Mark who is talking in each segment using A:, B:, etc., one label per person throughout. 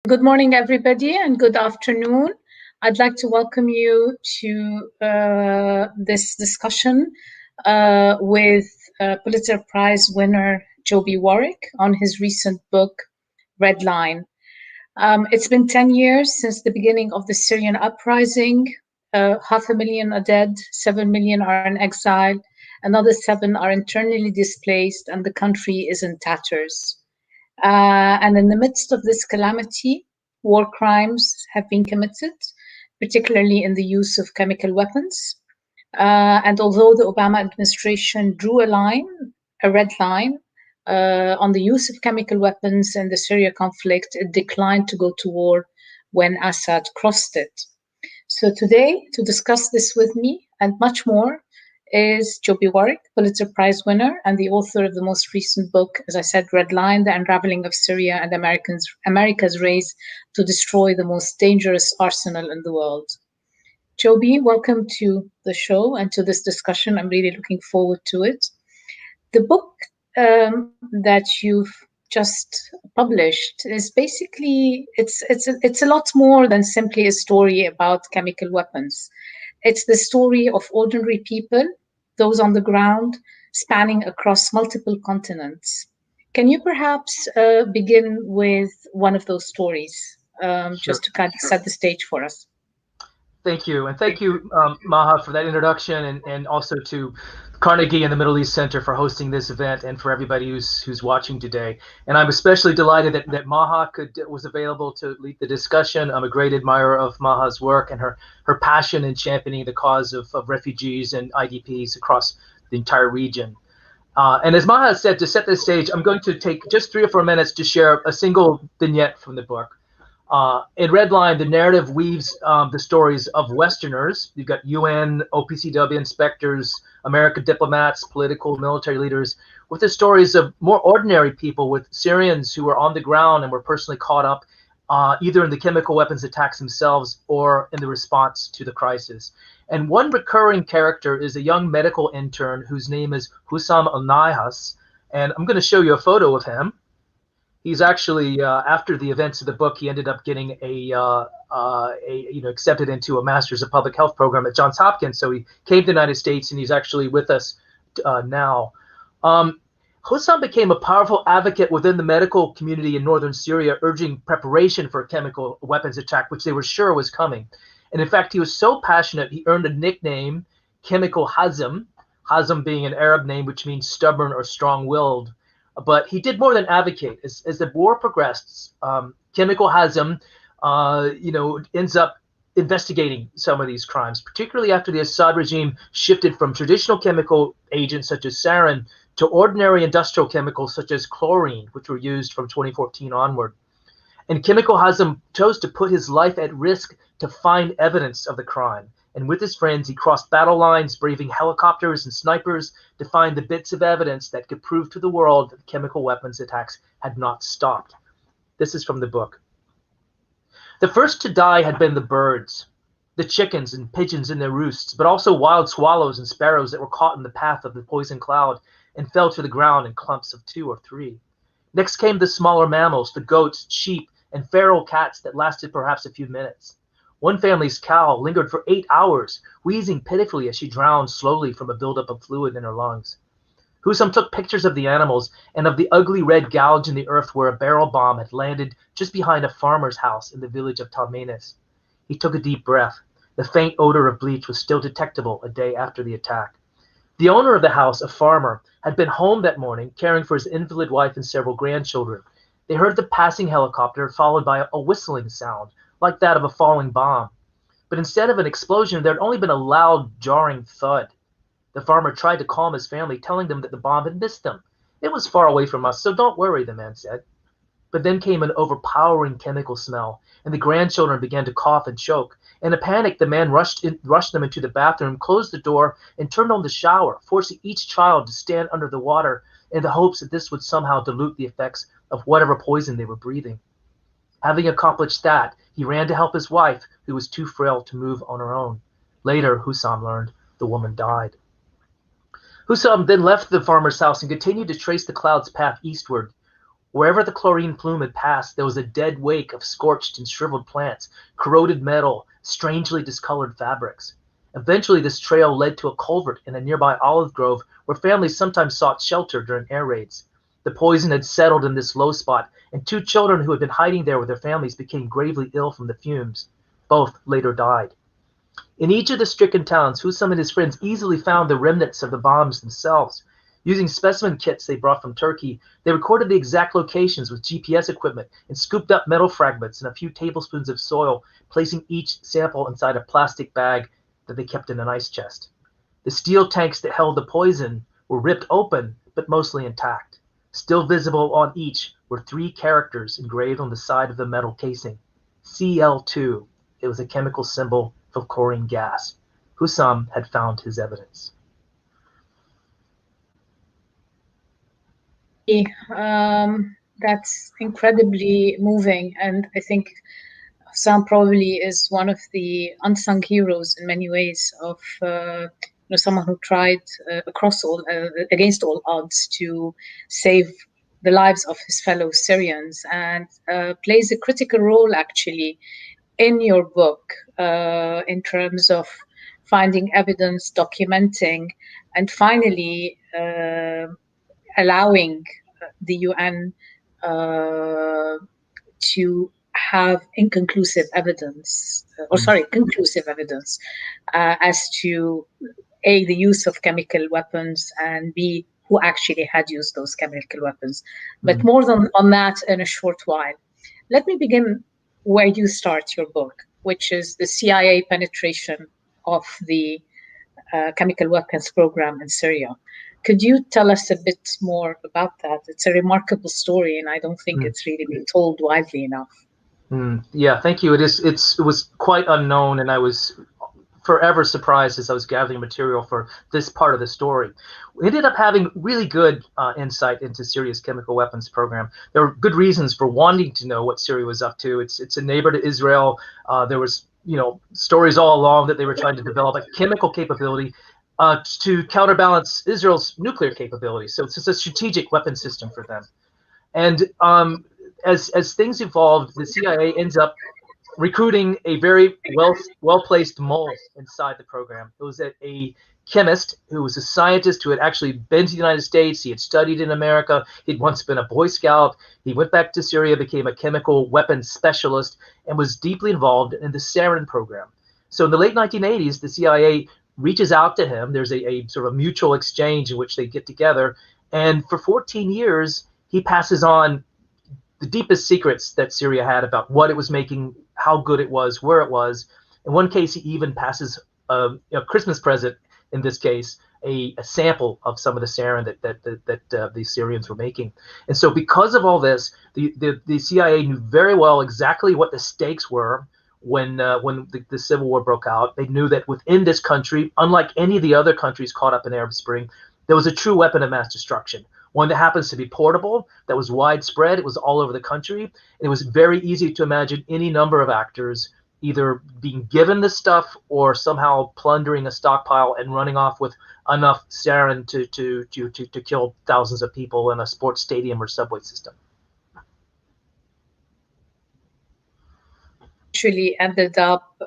A: Good morning, everybody, and good afternoon. I'd like to welcome you to this discussion with Pulitzer Prize winner Joby Warrick on his recent book, Red Line. It's been 10 years since the beginning of the Syrian uprising. 500,000 are dead, 7 million are in exile, another 7 are internally displaced, and the country is in tatters. And in the midst of this calamity, war crimes have been committed, particularly in the use of chemical weapons. And although the Obama administration drew a red line, on the use of chemical weapons in the Syria conflict, it declined to go to war when Assad crossed it. So today, to discuss this with me and much more, is Joby Warrick, Pulitzer Prize winner and the author of the most recent book, as I said, Red Line, The Unraveling of Syria and America's Race to Destroy the Most Dangerous Arsenal in the World. Joby, welcome to the show and to this discussion. I'm really looking forward to it. The book that you've just published is basically, it's a lot more than simply a story about chemical weapons. It's the story of ordinary people, those on the ground, spanning across multiple continents. Can you perhaps begin with one of those stories, just to kind of set the stage for us?
B: Thank you. And thank you, Maha, for that introduction, and also to Carnegie and the Middle East Center for hosting this event, and for everybody who's watching today. And I'm especially delighted that Maha was available to lead the discussion. I'm a great admirer of Maha's work and her passion in championing the cause of refugees and IDPs across the entire region. And as Maha said, to set the stage, I'm going to take just 3 or 4 minutes to share a single vignette from the book. In Red Line, the narrative weaves the stories of Westerners. You've got UN, OPCW inspectors, American diplomats, political, military leaders, with the stories of more ordinary people, with Syrians who were on the ground and were personally caught up either in the chemical weapons attacks themselves or in the response to the crisis. And one recurring character is a young medical intern whose name is Hussam al-Nahas, and I'm going to show you a photo of him. He's actually, after the events of the book, he ended up getting accepted into a Master's of Public Health program at Johns Hopkins. So he came to the United States, and he's actually with us now. Hussam became a powerful advocate within the medical community in northern Syria, urging preparation for a chemical weapons attack, which they were sure was coming. And in fact, he was so passionate, he earned a nickname, Chemical Hazm, Hazm being an Arab name, which means stubborn or strong-willed. But he did more than advocate. As the war progressed, Chemical Hazm, ends up investigating some of these crimes, particularly after the Assad regime shifted from traditional chemical agents such as sarin to ordinary industrial chemicals such as chlorine, which were used from 2014 onward. And Chemical Hazm chose to put his life at risk to find evidence of the crime. And with his friends, he crossed battle lines, braving helicopters and snipers to find the bits of evidence that could prove to the world that chemical weapons attacks had not stopped. This is from the book. The first to die had been the birds, the chickens and pigeons in their roosts, but also wild swallows and sparrows that were caught in the path of the poison cloud and fell to the ground in clumps of 2 or 3. Next came the smaller mammals, the goats, sheep, and feral cats that lasted perhaps a few minutes. One family's cow lingered for 8 hours, wheezing pitifully as she drowned slowly from a buildup of fluid in her lungs. Hussam took pictures of the animals and of the ugly red gouge in the earth where a barrel bomb had landed just behind a farmer's house in the village of Talmenes. He took a deep breath. The faint odor of bleach was still detectable a day after the attack. The owner of the house, a farmer, had been home that morning caring for his invalid wife and several grandchildren. They heard the passing helicopter followed by a whistling sound, like that of a falling bomb. But instead of an explosion, there had only been a loud, jarring thud. The farmer tried to calm his family, telling them that the bomb had missed them. It was far away from us, so don't worry, the man said. But then came an overpowering chemical smell, and the grandchildren began to cough and choke. In a panic, the man rushed them into the bathroom, closed the door, and turned on the shower, forcing each child to stand under the water in the hopes that this would somehow dilute the effects of whatever poison they were breathing. Having accomplished that, he ran to help his wife, who was too frail to move on her own. Later, Hussam learned the woman died. Hussam then left the farmer's house and continued to trace the cloud's path eastward. Wherever the chlorine plume had passed, there was a dead wake of scorched and shriveled plants, corroded metal, strangely discolored fabrics. Eventually, this trail led to a culvert in a nearby olive grove where families sometimes sought shelter during air raids. The poison had settled in this low spot, and 2 children who had been hiding there with their families became gravely ill from the fumes. Both later died. In each of the stricken towns, Husam and his friends easily found the remnants of the bombs themselves. Using specimen kits they brought from Turkey, they recorded the exact locations with GPS equipment and scooped up metal fragments and a few tablespoons of soil, placing each sample inside a plastic bag that they kept in an ice chest. The steel tanks that held the poison were ripped open, but mostly intact. Still visible on each were 3 characters engraved on the side of the metal casing. CL2. It was a chemical symbol for chlorine gas. Husam had found his evidence.
A: That's incredibly moving, and I think Sam probably is one of the unsung heroes in many ways of someone who tried against all odds to save the lives of his fellow Syrians, and plays a critical role actually in your book in terms of finding evidence, documenting, and finally allowing the UN to have conclusive evidence as to A, the use of chemical weapons, and B, who actually had used those chemical weapons. But more on that in a short while. Let me begin where you start your book, which is the CIA penetration of the chemical weapons program in Syria. Could you tell us a bit more about that? It's a remarkable story, and I don't think it's really been told widely enough.
B: Yeah, thank you. It was quite unknown, and I was forever surprised as I was gathering material for this part of the story. We ended up having really good insight into Syria's chemical weapons program. There were good reasons for wanting to know what Syria was up to. It's a neighbor to Israel. There was stories all along that they were trying to develop a chemical capability to counterbalance Israel's nuclear capability. So it's just a strategic weapon system for them. And as things evolved, the CIA ends up recruiting a very well-placed mole inside the program. It was a chemist who was a scientist who had actually been to the United States. He had studied in America. He'd once been a Boy Scout. He went back to Syria, became a chemical weapons specialist, and was deeply involved in the sarin program. So in the late 1980s, the CIA reaches out to him. There's a sort of mutual exchange in which they get together. And for 14 years, he passes on the deepest secrets that Syria had about what it was making, how good it was, where it was. In one case, he even passes a Christmas present, in this case, a sample of some of the sarin that the Syrians were making. And so because of all this, the CIA knew very well exactly what the stakes were when the Civil War broke out. They knew that within this country, unlike any of the other countries caught up in Arab Spring, there was a true weapon of mass destruction. One that happens to be portable, that was widespread, it was all over the country, and it was very easy to imagine any number of actors either being given the stuff or somehow plundering a stockpile and running off with enough sarin to kill thousands of people in a sports stadium or subway system.
A: Actually ended up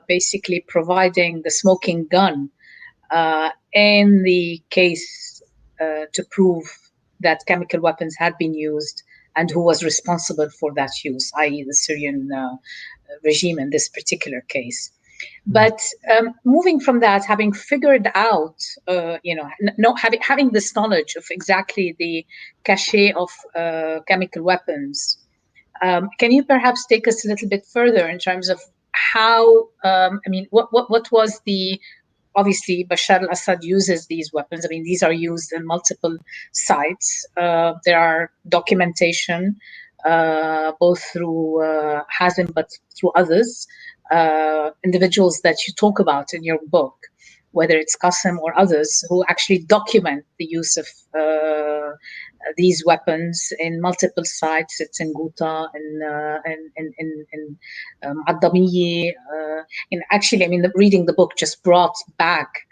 A: basically providing the smoking gun in the case to prove that chemical weapons had been used and who was responsible for that use, i.e. the Syrian regime in this particular case. But moving from that, having figured out, having this knowledge of exactly the cachet of chemical weapons, can you perhaps take us a little bit further in terms of how, what was the, obviously Bashar al-Assad uses these weapons. I mean, these are used in multiple sites. There are documentation, both through Hazim, but through others, individuals that you talk about in your book, whether it's Qasim or others, who actually document the use of these weapons in multiple sites. It's in Ghouta, in Addamiye. And actually, I mean, reading the book just brought back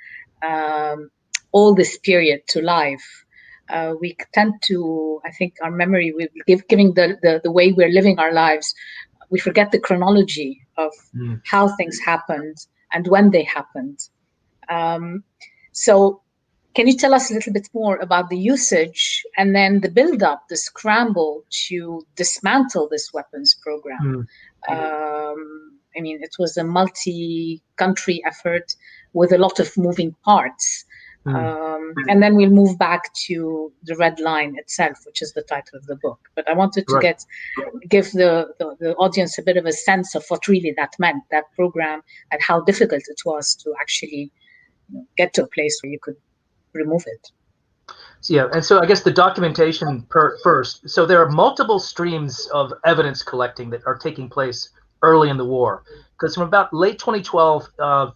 A: all this period to life. We tend to, I think, our memory, giving the way we're living our lives, we forget the chronology of how things happened and when they happened. So can you tell us a little bit more about the usage and then the build-up, the scramble to dismantle this weapons program? I mean, it was a multi-country effort with a lot of moving parts. And then we'll move back to the red line itself, which is the title of the book. But I wanted to give the audience a bit of a sense of what really that meant, that program, and how difficult it was to actually get to a place where you could remove it.
B: Yeah, and so I guess the documentation first. So there are multiple streams of evidence collecting that are taking place early in the war, because from about late 2012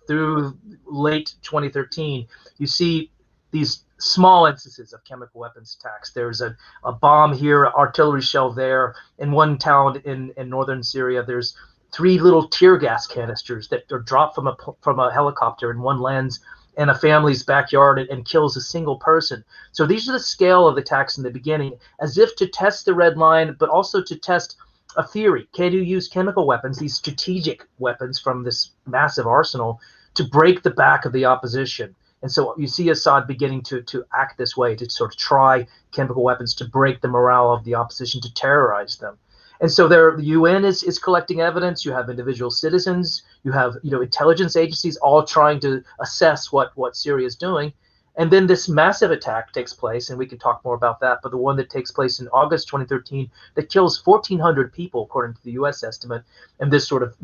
B: through late 2013, you see these small instances of chemical weapons attacks. There's a bomb here, an artillery shell there. In one town in northern Syria, there's 3 little tear gas canisters that are dropped from a helicopter, and one lands in a family's backyard and kills a single person. So these are the scale of the attacks in the beginning, as if to test the red line, but also to test a theory. Can you use chemical weapons, these strategic weapons from this massive arsenal, to break the back of the opposition? And so you see Assad beginning to act this way, to sort of try chemical weapons to break the morale of the opposition, to terrorize them. And so the UN is collecting evidence. You have individual citizens, you have intelligence agencies all trying to assess what Syria is doing. And then this massive attack takes place, and we can talk more about that, but the one that takes place in August 2013 that kills 1,400 people, according to the US estimate. And this sort of,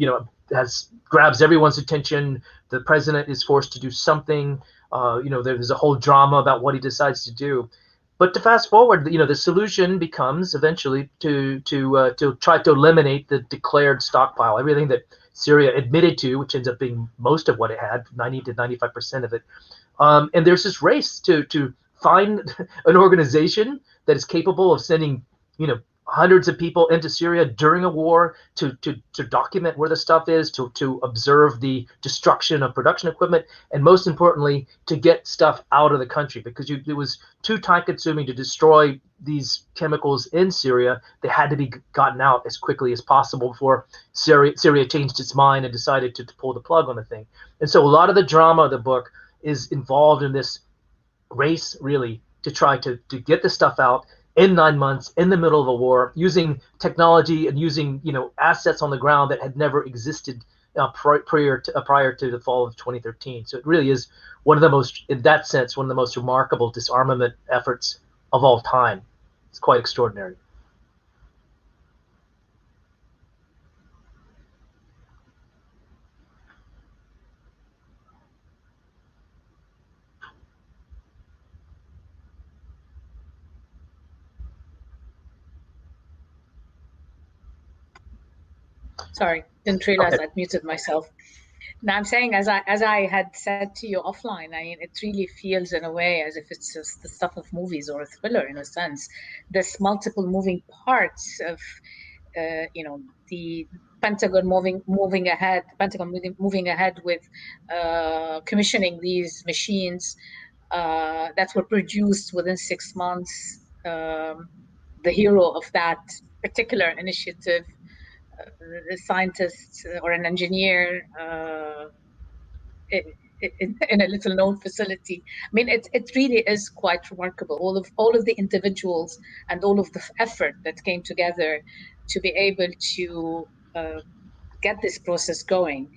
B: grabs everyone's attention. The president is forced to do something. There's a whole drama about what he decides to do. But to fast forward, the solution becomes eventually to try to eliminate the declared stockpile, everything that Syria admitted to, which ends up being most of what it had, 90 to 95% of it. And there's this race to find an organization that is capable of sending, hundreds of people into Syria during a war to document where the stuff is, to observe the destruction of production equipment, and most importantly, to get stuff out of the country, because it was too time-consuming to destroy these chemicals in Syria. They had to be gotten out as quickly as possible before Syria changed its mind and decided to pull the plug on the thing. And so a lot of the drama of the book is involved in this race, really, to try to get the stuff out in 9 months, in the middle of a war, using technology and using assets on the ground that had never existed prior to the fall of 2013. So it really is one of the most, in that sense, one of the most remarkable disarmament efforts of all time. It's quite extraordinary.
A: Sorry, didn't realize I'd muted myself. Now I'm saying, as I had said to you offline, I mean, it really feels in a way as if it's just the stuff of movies or a thriller in a sense. There's multiple moving parts of, the Pentagon moving ahead with commissioning these machines that were produced within 6 months. The hero of that particular initiative, a scientist or an engineer in a little known facility. I mean, it really is quite remarkable. All of the individuals and all of the effort that came together to be able to get this process going.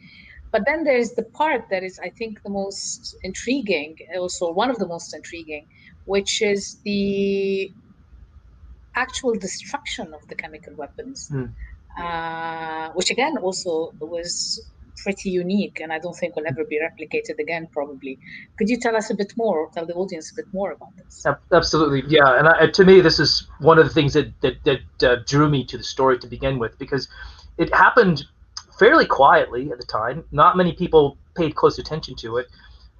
A: But then there's the part that is, I think, the most intriguing, also one of the most intriguing, which is the actual destruction of the chemical weapons. Which again also was pretty unique, and I don't think will ever be replicated again, probably. Could you tell us a bit more, tell the audience a bit more about this?
B: Absolutely, yeah. And to me, this is one of the things that drew me to the story to begin with, because it happened fairly quietly at the time. Not many people paid close attention to it.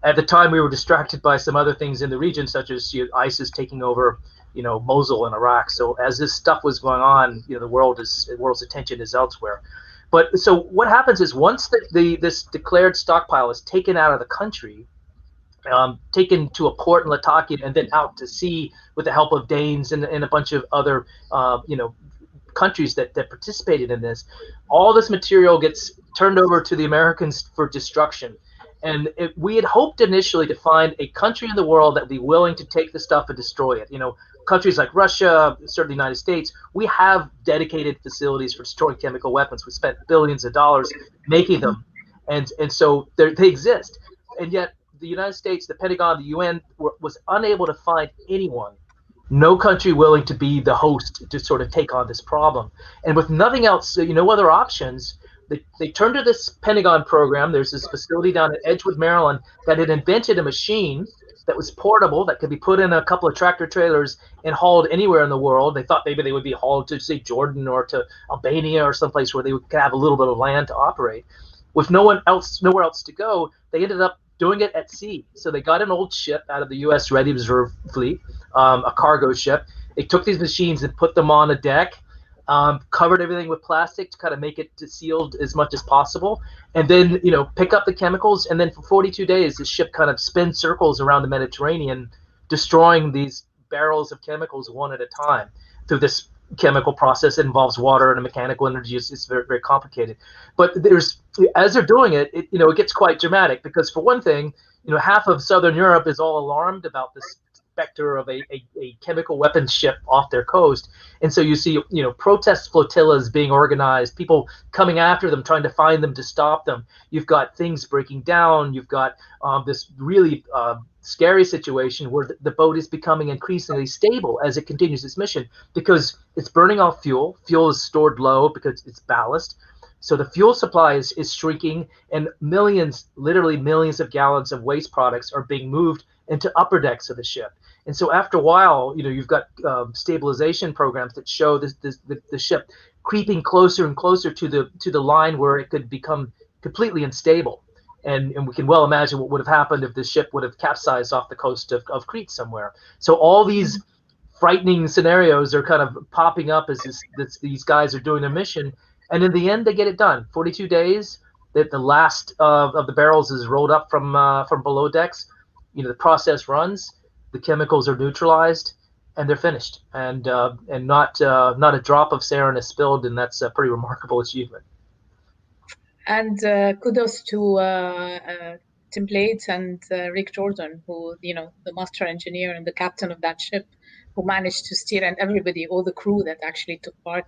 B: At the time, we were distracted by some other things in the region, such as ISIS taking over Mosul in Iraq. So as this stuff was going on, the world's attention is elsewhere. But so what happens is, once this declared stockpile is taken out of the country, taken to a port in Latakia and then out to sea with the help of Danes and a bunch of other, countries that participated in this. All this material gets turned over to the Americans for destruction. And we had hoped initially to find a country in the world that would be willing to take the stuff and destroy it. Countries like Russia, certainly the United States, we have dedicated facilities for destroying chemical weapons. We spent billions of dollars making them. And so they exist. And yet the United States, the Pentagon, the UN was unable to find anyone, no country willing to be the host to sort of take on this problem. And with nothing else, no other options, they turned to this Pentagon program. There's this facility down in Edgewood, Maryland, that had invented a machine that was portable, that could be put in a couple of tractor trailers and hauled anywhere in the world. They thought maybe they would be hauled to, say, Jordan or to Albania or someplace where they could have a little bit of land to operate. With nowhere else to go, they ended up doing it at sea. So they got an old ship out of the U.S. Ready Reserve Fleet, a cargo ship. They took these machines and put them on a deck, covered everything with plastic to kind of make it sealed as much as possible, and then pick up the chemicals. And then for 42 days, the ship kind of spins circles around the Mediterranean, destroying these barrels of chemicals one at a time through this chemical process that involves water and mechanical energy. It's very, very complicated. But as they're doing it, it gets quite dramatic, because for one thing, half of Southern Europe is all alarmed about this specter of a chemical weapons ship off their coast. And so you see, protest flotillas being organized, people coming after them, trying to find them to stop them. You've got things breaking down. You've got this really scary situation where the boat is becoming increasingly stable as it continues its mission, because it's burning off fuel. Fuel is stored low because it's ballast. So the fuel supply is shrinking, and literally millions of gallons of waste products are being moved into upper decks of the ship. And so after a while, you've got stabilization programs that show the ship creeping closer and closer to the line where it could become completely unstable. And we can well imagine what would have happened if the ship would have capsized off the coast of Crete somewhere. So all these frightening scenarios are kind of popping up as these guys are doing their mission. And in the end, they get it done. 42 days, that the last of the barrels is rolled up from below decks. The process runs, the chemicals are neutralized, and they're finished. And not a drop of sarin is spilled, and that's a pretty remarkable achievement.
A: And kudos to Tim Blades and Rick Jordan, who, the master engineer and the captain of that ship, who managed to steer, and everybody, all the crew that actually took part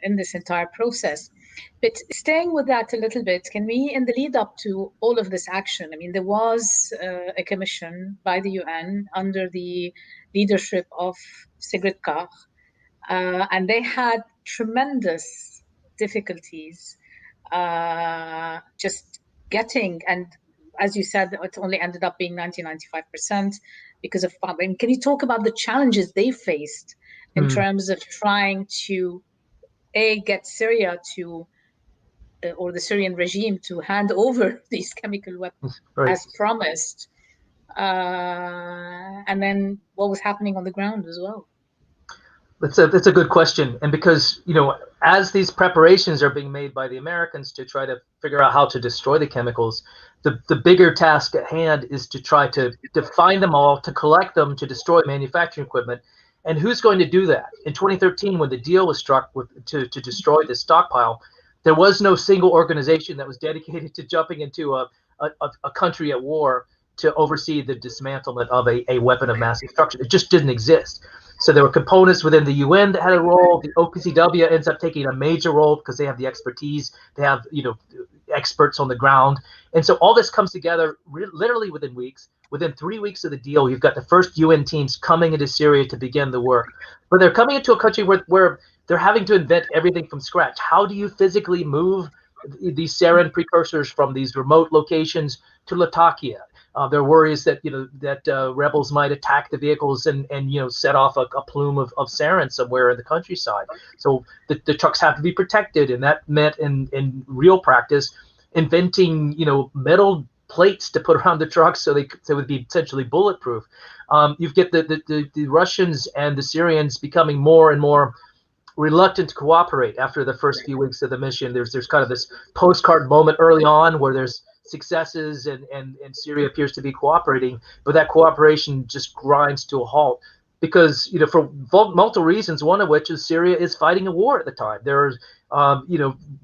A: in this entire process. But staying with that a little bit, can we, in the lead up to all of this action, there was a commission by the UN under the leadership of Sigrid Kaag, and they had tremendous difficulties just getting, and as you said, it only ended up being 95% because of funding. Can you talk about the challenges they faced in terms of trying to get Syria to, or the Syrian regime to hand over these chemical weapons as promised, and then what was happening on the ground as well?
B: That's a good question. And because, as these preparations are being made by the Americans to try to figure out how to destroy the chemicals, the bigger task at hand is to try to find them all, to collect them, to destroy manufacturing equipment. And who's going to do that? In 2013, when the deal was struck to destroy this stockpile, there was no single organization that was dedicated to jumping into a country at war to oversee the dismantlement of a weapon of mass destruction. It just didn't exist. So there were components within the UN that had a role. The OPCW ends up taking a major role because they have the expertise. They have, experts on the ground. And so all this comes together literally within weeks. Within 3 weeks of the deal, you've got the first UN teams coming into Syria to begin the work. But they're coming into a country where they're having to invent everything from scratch. How do you physically move these sarin precursors from these remote locations to Latakia? There are worries that rebels might attack the vehicles and set off a plume of sarin somewhere in the countryside. So the trucks have to be protected, and that meant in real practice inventing metal plates to put around the trucks so they would be essentially bulletproof. You get the Russians and the Syrians becoming more and more reluctant to cooperate after the first few weeks of the mission. There's kind of this postcard moment early on where there's successes, and Syria appears to be cooperating, but that cooperation just grinds to a halt because, for multiple reasons, one of which is Syria is fighting a war at the time. There's,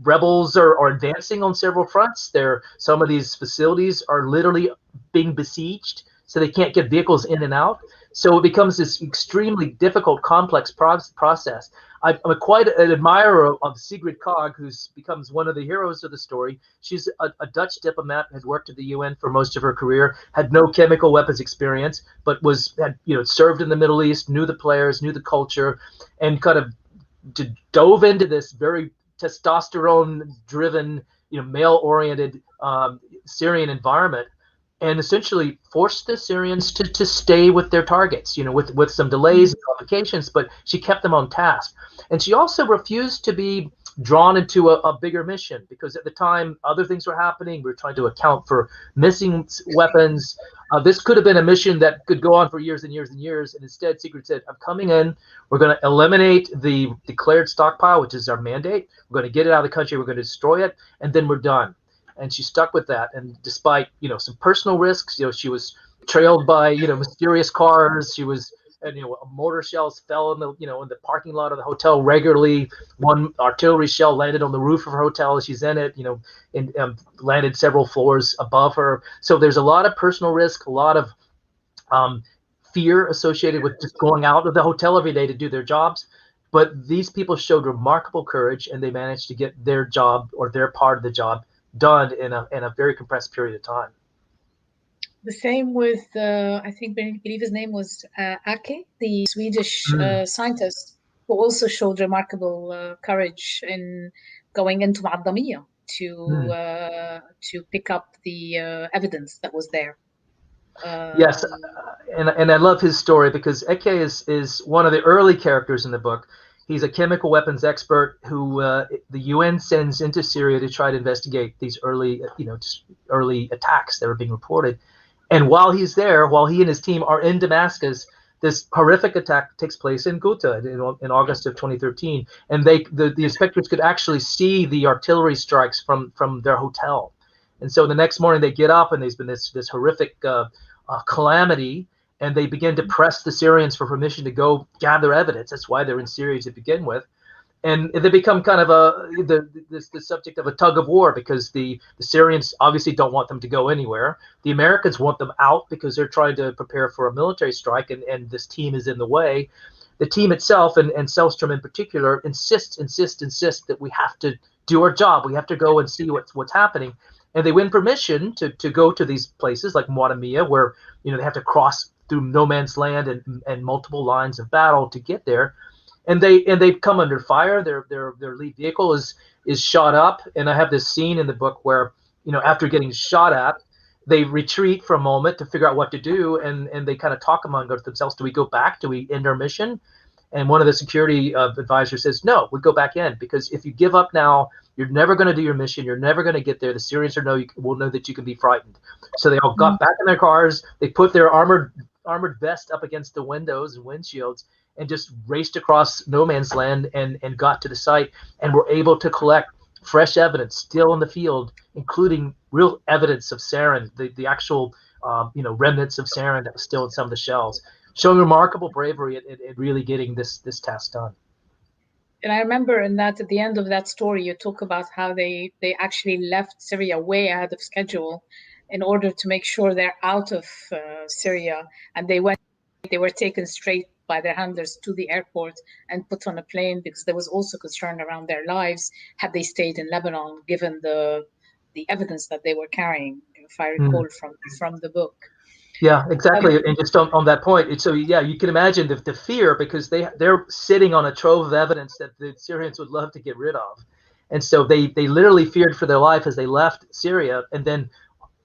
B: rebels are advancing on several fronts. Some of these facilities are literally being besieged, so they can't get vehicles in and out. So it becomes this extremely difficult, complex process. I'm quite an admirer of Sigrid Kaag, who becomes one of the heroes of the story. She's a Dutch diplomat, had worked at the UN for most of her career, had no chemical weapons experience, but had served in the Middle East, knew the players, knew the culture, and kind of dove into this very testosterone-driven, male-oriented Syrian environment, and essentially forced the Syrians to stay with their targets, with some delays and complications, but she kept them on task. And she also refused to be drawn into a bigger mission, because at the time other things were happening. We were trying to account for missing weapons. This could have been a mission that could go on for years and years and years. And instead, Sigrid said, I'm coming in. We're going to eliminate the declared stockpile, which is our mandate. We're going to get it out of the country. We're going to destroy it. And then we're done. And she stuck with that. And despite, some personal risks, she was trailed by, mysterious cars. She was, mortar shells fell in the parking lot of the hotel regularly. One artillery shell landed on the roof of her hotel as she's in it, and landed several floors above her. So there's a lot of personal risk, a lot of fear associated with just going out of the hotel every day to do their jobs. But these people showed remarkable courage, and they managed to get their job, or their part of the job, done in a very compressed period of time.
A: The same with, I believe his name was Ake, the Swedish scientist, who also showed remarkable courage in going into Ma'adamiyya to pick up the evidence that was there.
B: Yes, and I love his story because Eke is one of the early characters in the book. He's a chemical weapons expert who the UN sends into Syria to try to investigate these early attacks that were being reported. And while he's there, while he and his team are in Damascus, this horrific attack takes place in Ghouta in August of 2013. And the inspectors could actually see the artillery strikes from their hotel. And so the next morning they get up, and there's been this horrific calamity, and they begin to press the Syrians for permission to go gather evidence. That's why they're in Syria to begin with. And they become kind of the subject of a tug of war, because the Syrians obviously don't want them to go anywhere. The Americans want them out because they're trying to prepare for a military strike, and this team is in the way. The team itself, and Selstrom in particular, insist that we have to do our job. We have to go and see what's happening. And they win permission to go to these places like Ma'adamiyya, where they have to cross through no man's land and multiple lines of battle to get there. And they come under fire. Their lead vehicle is shot up, and I have this scene in the book where after getting shot at, they retreat for a moment to figure out what to do, and they kind of talk among themselves. Do we go back? Do we end our mission? And one of the security advisors says, no, we go back in, because if you give up now, you're never going to do your mission. You're never going to get there. The Syrians will know that you can be frightened. So they all got back in their cars. They put their armored vest up against the windows and windshields, and just raced across no man's land and got to the site, and were able to collect fresh evidence still in the field, including real evidence of sarin, the actual remnants of sarin that was still in some of the shells, showing remarkable bravery at really getting this task done.
A: And I remember at the end of that story, you talk about how they actually left Syria way ahead of schedule in order to make sure they're out of Syria, and they were taken straight by their handlers to the airport and put on a plane, because there was also concern around their lives had they stayed in Lebanon, given the evidence that they were carrying, if I recall from the book.
B: Yeah, exactly. And just on that point, so yeah, you can imagine the fear, because they're sitting on a trove of evidence that the Syrians would love to get rid of. And so they literally feared for their life as they left Syria. And then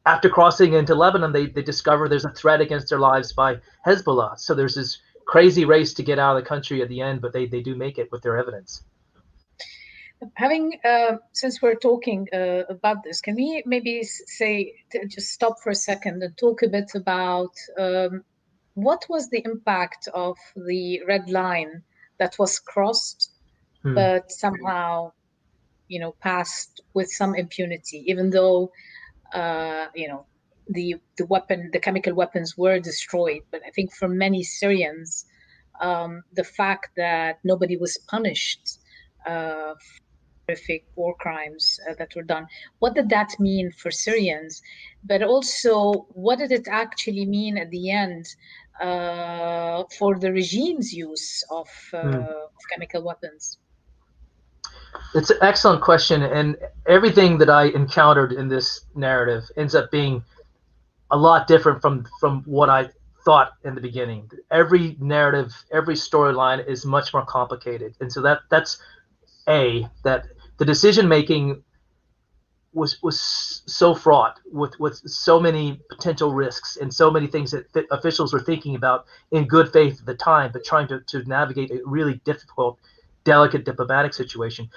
B: after crossing into Lebanon, they discover there's a threat against their lives by Hezbollah. So there's this crazy race to get out of the country at the end, but they do make it with their evidence.
A: Having since we're talking about this, can we maybe just stop for a second and talk a bit about what was the impact of the red line that was crossed, but somehow passed with some impunity, even though the chemical weapons were destroyed. But I think for many Syrians, the fact that nobody was punished for horrific war crimes that were done, what did that mean for Syrians? But also, what did it actually mean at the end for the regime's use of chemical weapons?
B: It's an excellent question, and everything that I encountered in this narrative ends up being a lot different from what I thought in the beginning. Every narrative, every storyline is much more complicated, and so that's that the decision making was so fraught with so many potential risks and so many things that officials were thinking about in good faith at the time, but trying to navigate a really difficult, delicate diplomatic situation.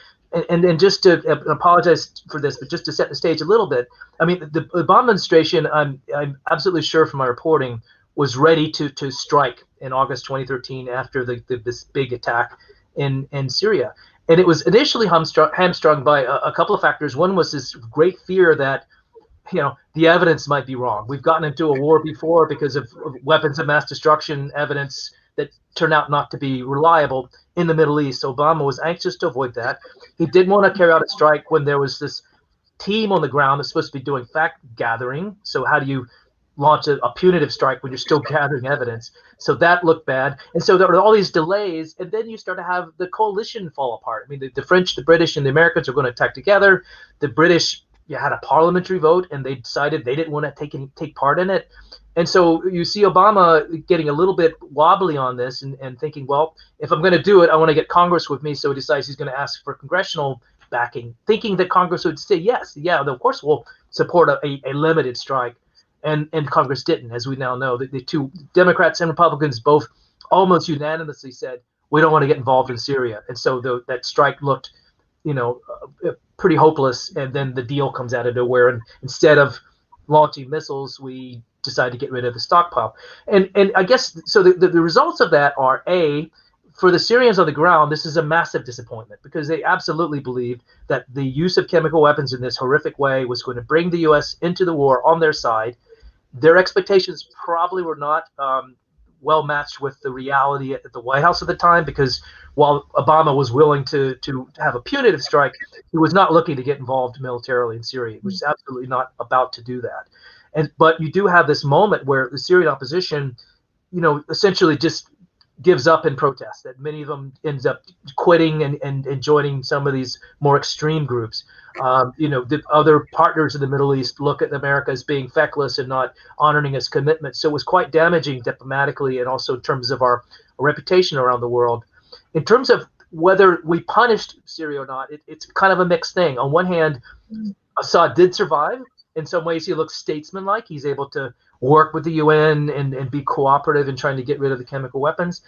B: And just to apologize for this, but just to set the stage a little bit, I mean, the Obama administration, I'm absolutely sure from my reporting, was ready to strike in August 2013 after this big attack in Syria. And it was initially hamstrung by a couple of factors. One was this great fear that, the evidence might be wrong. We've gotten into a war before because of weapons of mass destruction evidence that turned out not to be reliable in the Middle East. Obama was anxious to avoid that. He didn't want to carry out a strike when there was this team on the ground that's supposed to be doing fact gathering. So how do you launch a punitive strike when you're still gathering evidence? So that looked bad. And so there were all these delays, and then you start to have the coalition fall apart. I mean, the French, the British, and the Americans are going to attack together. The British had a parliamentary vote, and they decided they didn't want to take part in it. And so you see Obama getting a little bit wobbly on this and thinking, well, if I'm going to do it, I want to get Congress with me. So he decides he's going to ask for congressional backing, thinking that Congress would say, yes, yeah, of course we'll support a limited strike. And Congress didn't, as we now know. The two Democrats and Republicans both almost unanimously said, we don't want to get involved in Syria. And so that strike looked, pretty hopeless. And then the deal comes out of nowhere. And instead of launching missiles, we decide to get rid of the stockpile. And I guess, so the results of that are, for the Syrians on the ground, this is a massive disappointment because they absolutely believed that the use of chemical weapons in this horrific way was going to bring the U.S. into the war on their side. Their expectations probably were not well matched with the reality at the White House at the time, because while Obama was willing to have a punitive strike, he was not looking to get involved militarily in Syria. He was absolutely not about to do that. But you do have this moment where the Syrian opposition, essentially just gives up in protest, that many of them ends up quitting and joining some of these more extreme groups. The other partners in the Middle East look at America as being feckless and not honoring its commitment. So it was quite damaging diplomatically and also in terms of our reputation around the world. In terms of whether we punished Syria or not, it's kind of a mixed thing. On one hand, Assad did survive. In some ways, he looks statesmanlike. He's able to work with the UN and be cooperative in trying to get rid of the chemical weapons.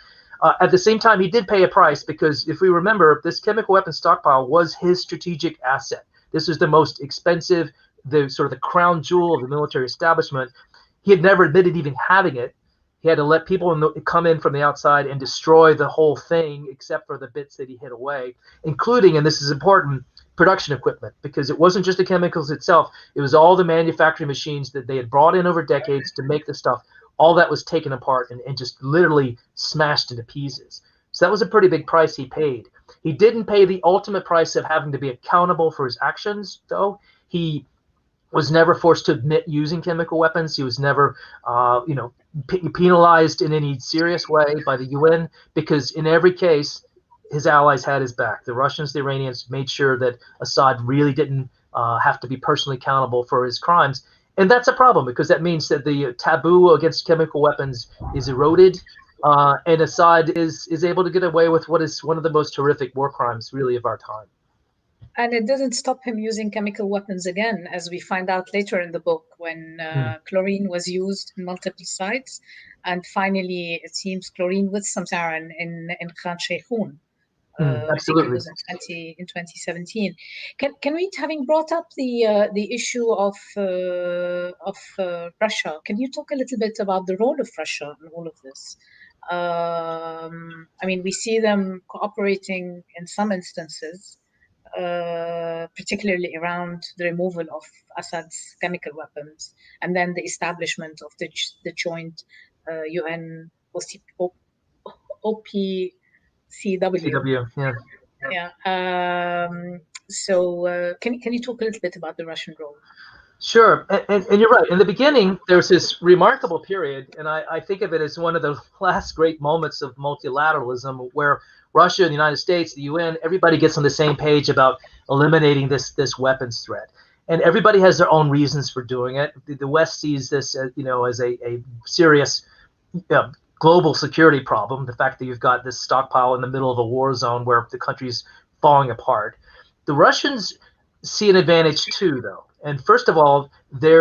B: At the same time, he did pay a price because if we remember, this chemical weapons stockpile was his strategic asset. This was the most expensive, the sort of the crown jewel of the military establishment. He had never admitted even having it. He had to let people come in from the outside and destroy the whole thing, except for the bits that he hid away, including, and this is important, production equipment, because it wasn't just the chemicals itself. It was all the manufacturing machines that they had brought in over decades to make the stuff. All that was taken apart and just literally smashed into pieces. So that was a pretty big price he paid. He didn't pay the ultimate price of having to be accountable for his actions, though. He was never forced to admit using chemical weapons. He was never, penalized in any serious way by the UN, because in every case, his allies had his back. The Russians, the Iranians made sure that Assad really didn't have to be personally accountable for his crimes. And that's a problem, because that means that the taboo against chemical weapons is eroded, and Assad is able to get away with what is one of the most horrific war crimes, really, of our time.
A: And it didn't stop him using chemical weapons again, as we find out later in the book, when chlorine was used in multiple sites. And finally, it seems chlorine with some sarin in Khan Sheikhoun.
B: Absolutely.
A: I think it was in 2017. Can we, having brought up the issue of Russia, can you talk a little bit about the role of Russia in all of this? I mean, we see them cooperating in some instances, particularly around the removal of Assad's chemical weapons, and then the establishment of the joint UN OPCW.
B: CW, yeah.
A: Yeah. Can you talk a little bit about the Russian role?
B: Sure, and you're right. In the beginning, there's this remarkable period, and I think of it as one of the last great moments of multilateralism, where Russia, the United States, the UN, everybody gets on the same page about eliminating this weapons threat, and everybody has their own reasons for doing it. The West sees this, as a serious global security problem. The fact that you've got this stockpile in the middle of a war zone where the country's falling apart. The Russians see an advantage too, though. And first of all, they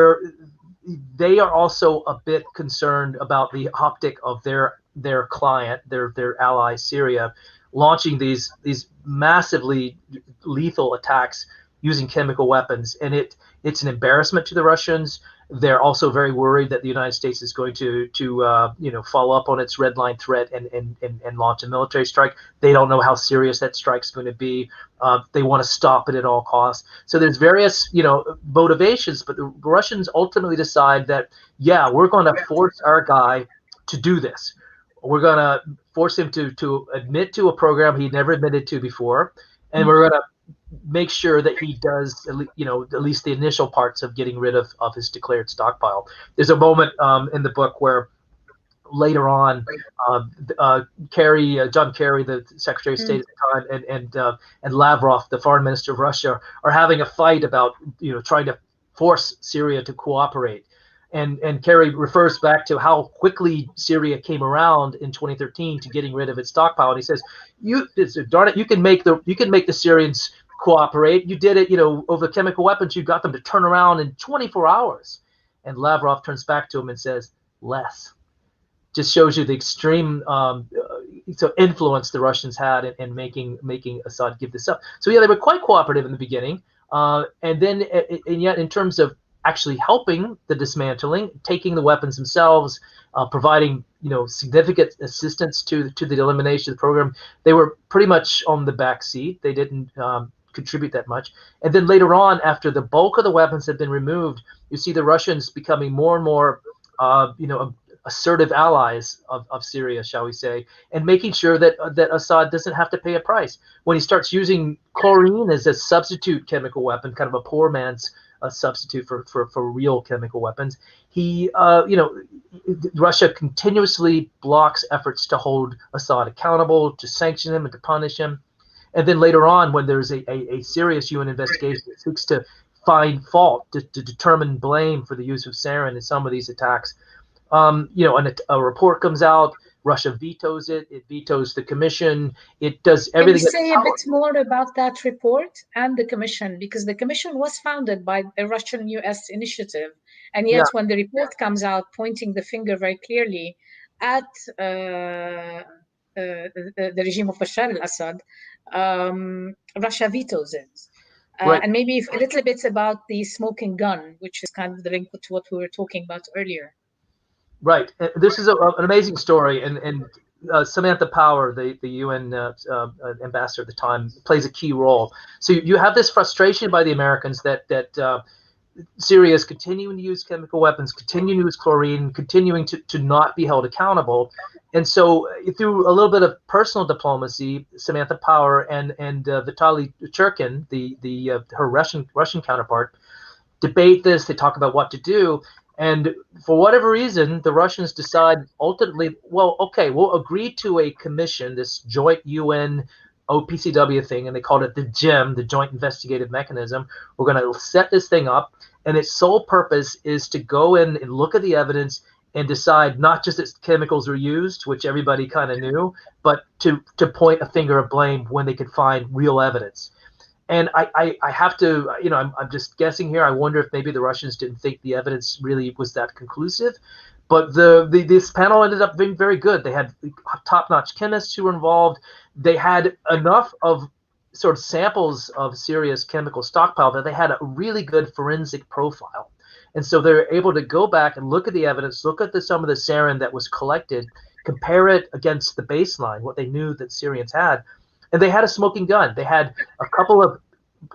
B: are also a bit concerned about the optic of their client, their ally Syria, launching these massively lethal attacks using chemical weapons, and it's an embarrassment to the Russians. They're also very worried that the United States is going to follow up on its red line threat and launch a military strike. They don't know how serious that strike's going to be. They want to stop it at all costs. So there's various motivations, but the Russians ultimately decide that, yeah, we're going to force our guy to do this. We're going to force him to admit to a program he never admitted to before, and we're going to make sure that he does, at least the initial parts of getting rid of his declared stockpile. There's a moment in the book where later on, John Kerry, the Secretary of State at the time, and Lavrov, the Foreign Minister of Russia, are having a fight about trying to force Syria to cooperate. And Kerry refers back to how quickly Syria came around in 2013 to getting rid of its stockpile, and he says, "Darn it, you can make the Syrians cooperate. You did it, over chemical weapons. You got them to turn around in 24 hours." And Lavrov turns back to him and says, "Less." Just shows you the extreme influence the Russians had in making Assad give this up. So yeah, they were quite cooperative in the beginning, and yet in terms of actually helping the dismantling, taking the weapons themselves, providing significant assistance to the elimination of the program, they were pretty much on the back seat. They didn't contribute that much. And then later on, after the bulk of the weapons had been removed, you see the Russians becoming more and more assertive allies of Syria, shall we say, and making sure that Assad doesn't have to pay a price. When he starts using chlorine as a substitute chemical weapon, kind of a poor man's substitute for real chemical weapons, Russia continuously blocks efforts to hold Assad accountable, to sanction him, and to punish him. And then later on, when there's a serious UN investigation that seeks to find fault, to determine blame for the use of sarin in some of these attacks, and a report comes out. Russia vetoes it. It vetoes the commission. It does everything.
A: Can you say a bit more about that report and the commission? Because the commission was founded by a Russian-US initiative. And yet when the report comes out pointing the finger very clearly at the regime of Bashar al-Assad, Russia vetoes it.
B: Right.
A: And maybe a little bit about the smoking gun, which is kind of the link to what we were talking about earlier.
B: Right. This is an amazing story, and Samantha Power, the UN ambassador at the time, plays a key role. So you have this frustration by the Americans that Syria is continuing to use chemical weapons, continuing to use chlorine, continuing to not be held accountable. And so through a little bit of personal diplomacy, Samantha Power and Vitaly Churkin, her Russian counterpart, debate this. They talk about what to do. And for whatever reason, the Russians decide ultimately, well, okay, we'll agree to a commission, this joint UN OPCW thing, and they called it the JIM, the Joint Investigative Mechanism. We're going to set this thing up, and its sole purpose is to go in and look at the evidence and decide not just that chemicals were used, which everybody kind of knew, but to point a finger of blame when they could find real evidence. And I have to, I'm just guessing here. I wonder if maybe the Russians didn't think the evidence really was that conclusive. But this panel ended up being very good. They had top-notch chemists who were involved. They had enough of sort of samples of Syria's chemical stockpile that they had a really good forensic profile. And so they're able to go back and look at the evidence, look at some of the sarin that was collected, compare it against the baseline, what they knew that Syrians had. And they had a smoking gun. They had a couple of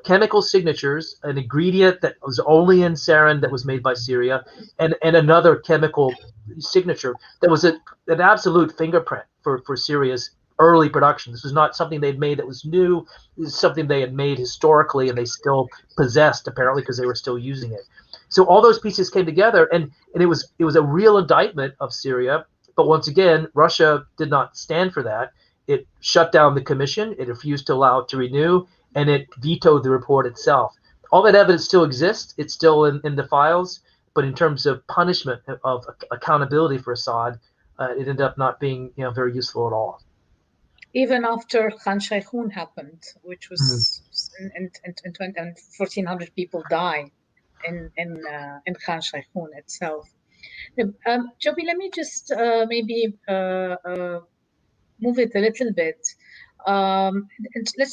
B: chemical signatures, an ingredient that was only in sarin that was made by Syria, and another chemical signature that was an absolute fingerprint for Syria's early production. This was not something they'd made that was new. This is something they had made historically, and they still possessed, apparently, because they were still using it. So all those pieces came together, and it was a real indictment of Syria. But once again, Russia did not stand for that. It shut down the commission. It refused to allow it to renew, and it vetoed the report itself. All that evidence still exists. It's still in the files. But in terms of punishment, of accountability for Assad, it ended up not being very useful at all.
A: Even after Khan Shaykhun happened, which was in 1,400 people died in Khan Shaykhun itself. Joby, let me just maybe move it a little bit. And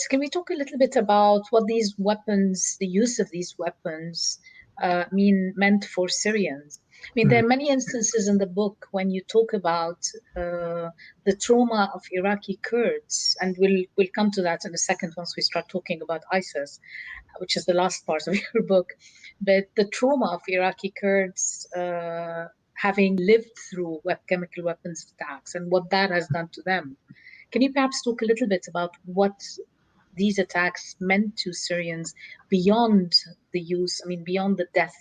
A: can we talk a little bit about what these weapons, the use of these weapons, meant for Syrians? I mean, there are many instances in the book when you talk about the trauma of Iraqi Kurds, and we'll come to that in a second once we start talking about ISIS, which is the last part of your book. But the trauma of Iraqi Kurds having lived through chemical weapons attacks and what that has done to them. Can you perhaps talk a little bit about what these attacks meant to Syrians beyond the use, beyond the death,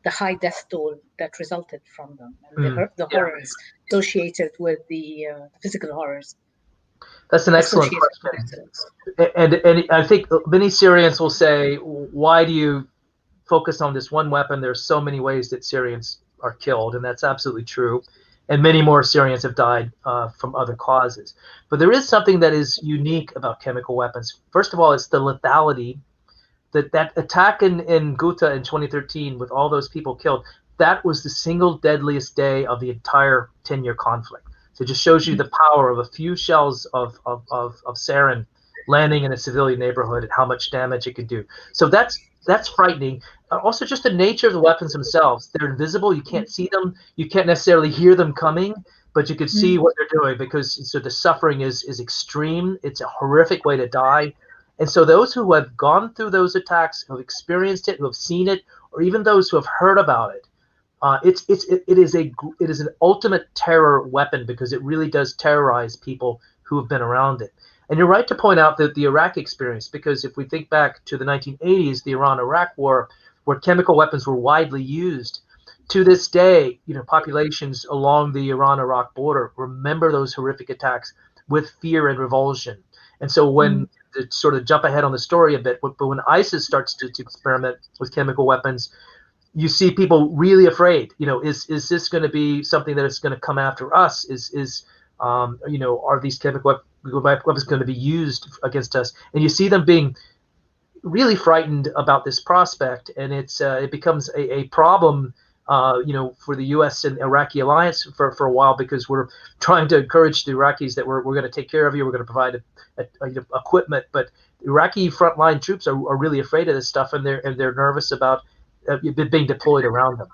A: the high death toll that resulted from them, and the horrors associated with the physical horrors?
B: That's an excellent question. And I think many Syrians will say, why do you focus on this one weapon? There's so many ways that Syrians are killed, and that's absolutely true. And many more Syrians have died from other causes. But there is something that is unique about chemical weapons. First of all, it's the lethality. That attack in Ghouta in 2013 with all those people killed, that was the single deadliest day of the entire 10-year conflict. So it just shows you the power of a few shells of sarin landing in a civilian neighborhood and how much damage it could do. So that's frightening. Also, just the nature of the weapons themselves. They're invisible. You can't see them. You can't necessarily hear them coming, but you can see what they're doing, because so the suffering is extreme. It's a horrific way to die. And so those who have gone through those attacks, who have experienced it, who have seen it, or even those who have heard about it, it is an ultimate terror weapon, because it really does terrorize people who have been around it. And you're right to point out that the Iraq experience, because if we think back to the 1980s, the Iran-Iraq war, where chemical weapons were widely used, to this day, populations along the Iran-Iraq border remember those horrific attacks with fear and revulsion. And so when to sort of jump ahead on the story a bit, but when ISIS starts to experiment with chemical weapons, you see people really afraid. Is this going to be something that is going to come after us? Are these chemical weapons going to be used against us? And you see them being really frightened about this prospect, and it becomes a problem, for the U.S. and Iraqi alliance for a while, because we're trying to encourage the Iraqis that we're going to take care of you, we're going to provide equipment, but Iraqi frontline troops are really afraid of this stuff, and they're nervous about being deployed around them.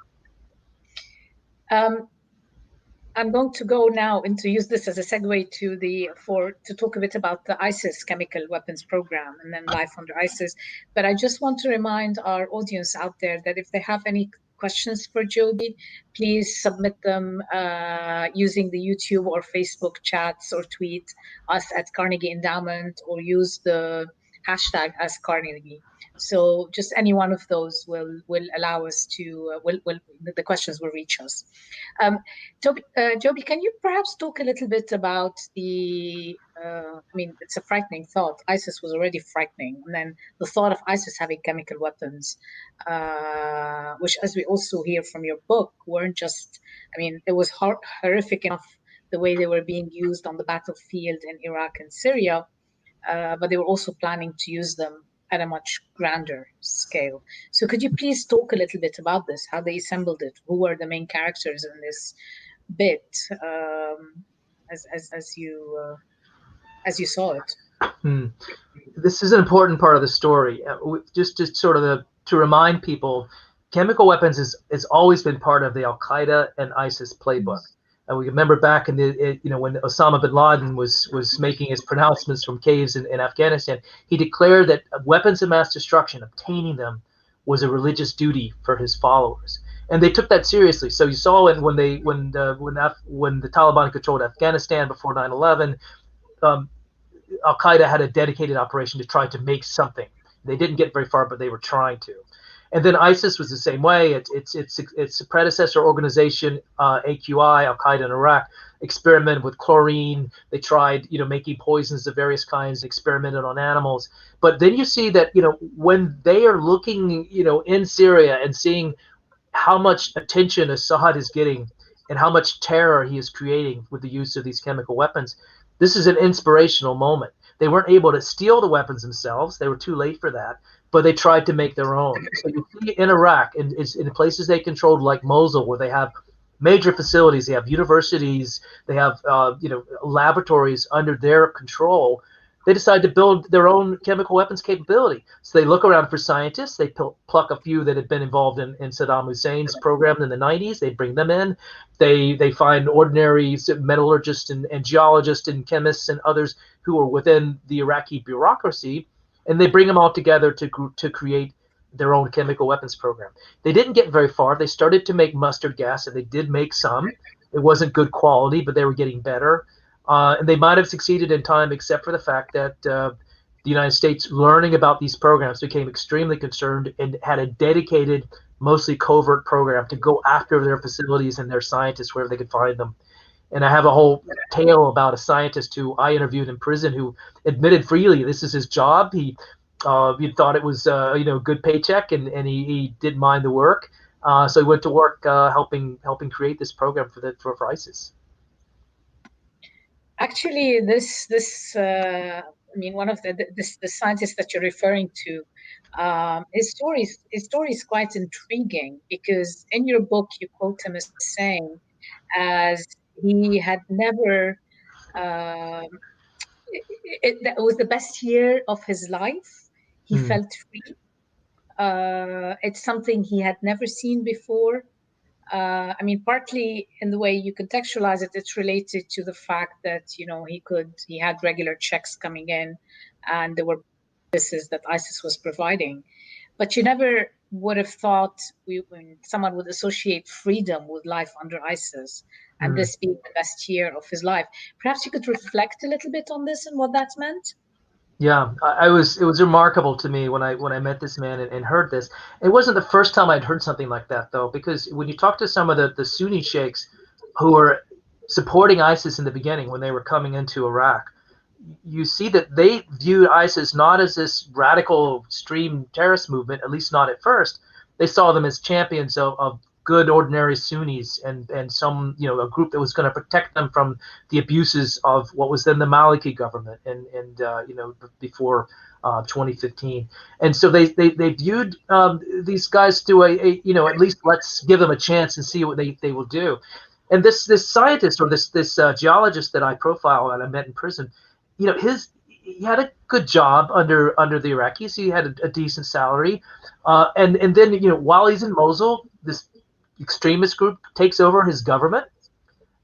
A: I'm going to go now into use this as a segue to talk a bit about the ISIS chemical weapons program and then life under ISIS. But I just want to remind our audience out there that if they have any questions for Joby, please submit them using the YouTube or Facebook chats, or tweet us at Carnegie Endowment, or use the hashtag as Carnegie. So just any one of those will allow us to, the questions will reach us. Joby, can you perhaps talk a little bit about it's a frightening thought. ISIS was already frightening. And then the thought of ISIS having chemical weapons, which, as we also hear from your book, weren't just, it was horrific enough the way they were being used on the battlefield in Iraq and Syria, but they were also planning to use them at a much grander scale. So could you please talk a little bit about this, how they assembled it, who were the main characters in this bit, as you saw it?
B: This is an important part of the story. Just to remind people, chemical weapons has always been part of the Al-Qaeda and ISIS playbook. And we remember back in the, when Osama bin Laden was making his pronouncements from caves in Afghanistan, he declared that weapons of mass destruction, obtaining them, was a religious duty for his followers, and they took that seriously. So you saw when the Taliban controlled Afghanistan before 9/11, Al Qaeda had a dedicated operation to try to make something. They didn't get very far, but they were trying to. And then ISIS was the same way. Its predecessor organization, AQI, Al Qaeda in Iraq, experimented with chlorine. They tried, making poisons of various kinds, experimented on animals. But then you see that, when they are looking, in Syria and seeing how much attention Assad is getting and how much terror he is creating with the use of these chemical weapons, this is an inspirational moment. They weren't able to steal the weapons themselves. They were too late for that, but they tried to make their own. So you see in Iraq, in places they controlled like Mosul, where they have major facilities, they have universities, they have laboratories under their control. They decide to build their own chemical weapons capability. So they look around for scientists. They pluck a few that had been involved in Saddam Hussein's program in the 90s. They bring them in. They find ordinary metallurgists and geologists and chemists and others who are within the Iraqi bureaucracy, and they bring them all together to create their own chemical weapons program. They didn't get very far. They started to make mustard gas, and they did make some. It wasn't good quality, but they were getting better. And they might have succeeded in time, except for the fact that the United States, learning about these programs, became extremely concerned and had a dedicated, mostly covert program to go after their facilities and their scientists wherever they could find them. And I have a whole tale about a scientist who I interviewed in prison who admitted freely this is his job. He thought it was good paycheck, and he didn't mind the work. So he went to work helping create this program for ISIS.
A: Actually, one of the scientist that you're referring to, his story is quite intriguing, because in your book you quote him as saying, as he had never, that was the best year of his life. He felt free. It's something he had never seen before. Partly in the way you contextualize it, it's related to the fact that he had regular checks coming in, and there were services that ISIS was providing. But you never would have thought when someone would associate freedom with life under ISIS, and this being the best year of his life. Perhaps you could reflect a little bit on this and what that's meant.
B: Yeah, it was remarkable to me when I met this man and heard this. It wasn't the first time I'd heard something like that, though, because when you talk to some of the Sunni sheikhs who were supporting ISIS in the beginning when they were coming into Iraq, you see that they viewed ISIS not as this radical extreme terrorist movement, at least not at first. They saw them as champions of good ordinary Sunnis and some a group that was going to protect them from the abuses of what was then the Maliki government and before 2015. And so they viewed these guys to at least let's give them a chance and see what they will do. And this scientist or this geologist that I profile and I met in prison, he had a good job under the Iraqis. He had a decent salary, and then while he's in Mosul, this extremist group takes over his government,